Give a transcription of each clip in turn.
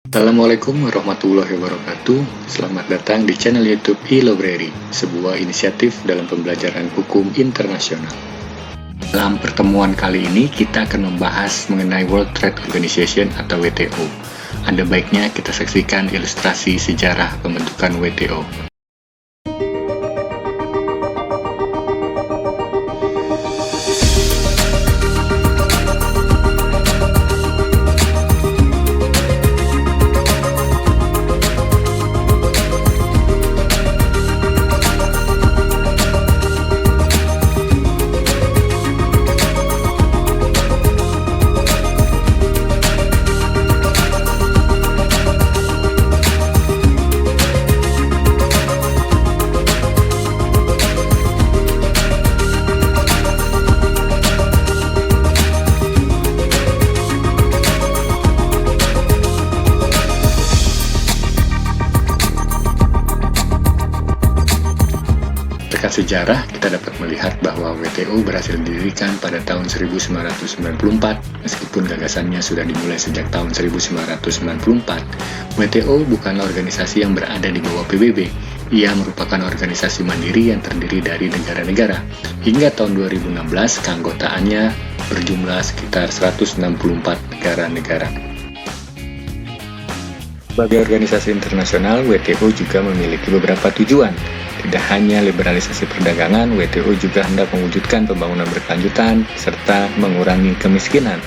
Assalamualaikum warahmatullahi wabarakatuh. Selamat datang di channel YouTube e-Library, sebuah inisiatif dalam pembelajaran hukum internasional. Dalam pertemuan kali ini, kita akan membahas mengenai World Trade Organization atau WTO. Ada baiknya kita saksikan ilustrasi sejarah pembentukan WTO. Rekan sejarah, kita dapat melihat bahwa WTO berhasil didirikan pada tahun 1994, meskipun gagasannya sudah dimulai sejak tahun 1994. WTO bukanlah organisasi yang berada di bawah PBB. Ia merupakan organisasi mandiri yang terdiri dari negara-negara. Hingga tahun 2016, keanggotaannya berjumlah sekitar 164 negara-negara. Sebagai organisasi internasional, WTO juga memiliki beberapa tujuan. Tidak hanya liberalisasi perdagangan, WTO juga hendak mewujudkan pembangunan berkelanjutan serta mengurangi kemiskinan.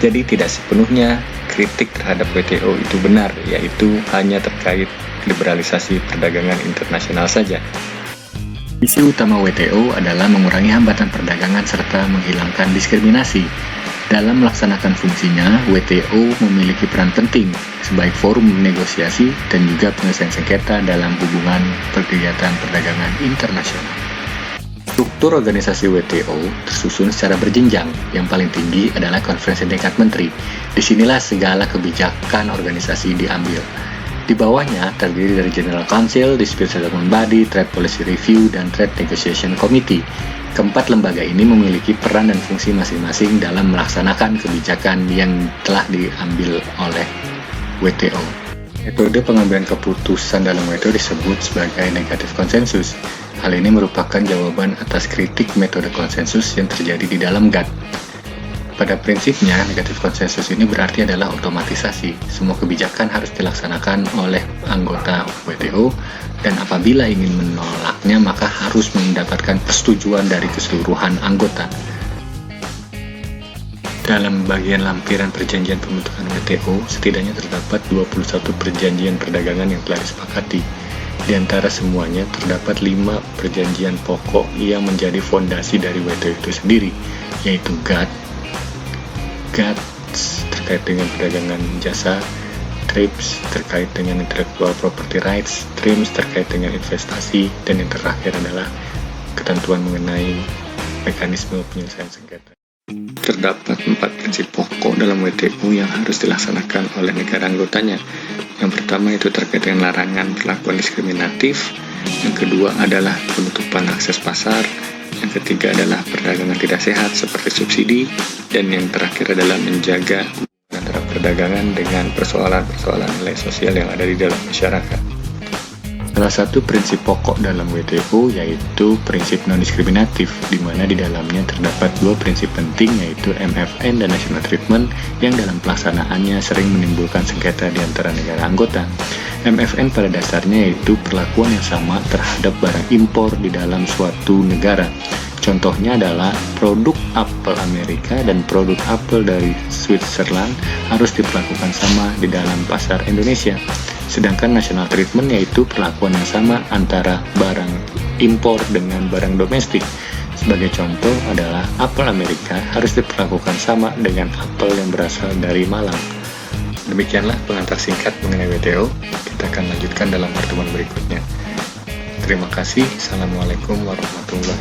Jadi tidak sepenuhnya kritik terhadap WTO itu benar, yaitu hanya terkait liberalisasi perdagangan internasional saja. Misi utama WTO adalah mengurangi hambatan perdagangan serta menghilangkan diskriminasi. Dalam melaksanakan fungsinya, WTO memiliki peran penting sebagai forum negosiasi dan juga penyelesaian sengketa dalam hubungan kegiatan perdagangan internasional. Struktur organisasi WTO tersusun secara berjenjang. Yang paling tinggi adalah konferensi tingkat menteri. Disinilah segala kebijakan organisasi diambil. Di bawahnya terdiri dari General Council, Dispute Settlement Body, Trade Policy Review, dan Trade Negotiation Committee. Keempat lembaga ini memiliki peran dan fungsi masing-masing dalam melaksanakan kebijakan yang telah diambil oleh WTO. Metode pengambilan keputusan dalam WTO disebut sebagai negatif konsensus. Hal ini merupakan jawaban atas kritik metode konsensus yang terjadi di dalam GATT. Pada prinsipnya, negatif konsensus ini berarti adalah otomatisasi. Semua kebijakan harus dilaksanakan oleh anggota WTO, dan apabila ingin menolaknya, maka harus mendapatkan persetujuan dari keseluruhan anggota. Dalam bagian lampiran perjanjian pembentukan WTO, setidaknya terdapat 21 perjanjian perdagangan yang telah disepakati. Di antara semuanya, terdapat 5 perjanjian pokok yang menjadi fondasi dari WTO itu sendiri, yaitu GATS terkait dengan perdagangan jasa, TRIPS terkait dengan intellectual property rights, TRIMS terkait dengan investasi, dan yang terakhir adalah ketentuan mengenai mekanisme penyelesaian sengketa. Terdapat 4 prinsip pokok dalam WTO yang harus dilaksanakan oleh negara anggotanya. Yang pertama itu terkait dengan larangan perlakuan diskriminatif, yang kedua adalah penutupan akses pasar, yang ketiga adalah perdagangan tidak sehat seperti subsidi, dan yang terakhir adalah menjaga antara perdagangan dengan persoalan-persoalan nilai sosial yang ada di dalam masyarakat. Salah satu prinsip pokok dalam WTO yaitu prinsip non-diskriminatif, di mana di dalamnya terdapat 2 prinsip penting, yaitu MFN dan National Treatment, yang dalam pelaksanaannya sering menimbulkan sengketa di antara negara anggota. MFN pada dasarnya yaitu perlakuan yang sama terhadap barang impor di dalam suatu negara. Contohnya adalah produk apel Amerika dan produk apel dari Switzerland harus diperlakukan sama di dalam pasar Indonesia. Sedangkan national treatment yaitu perlakuan yang sama antara barang impor dengan barang domestik. Sebagai contoh adalah apel Amerika harus diperlakukan sama dengan apel yang berasal dari Malang. Demikianlah pengantar singkat mengenai WTO. Kita akan lanjutkan dalam pertemuan berikutnya. Terima kasih. Assalamualaikum warahmatullahi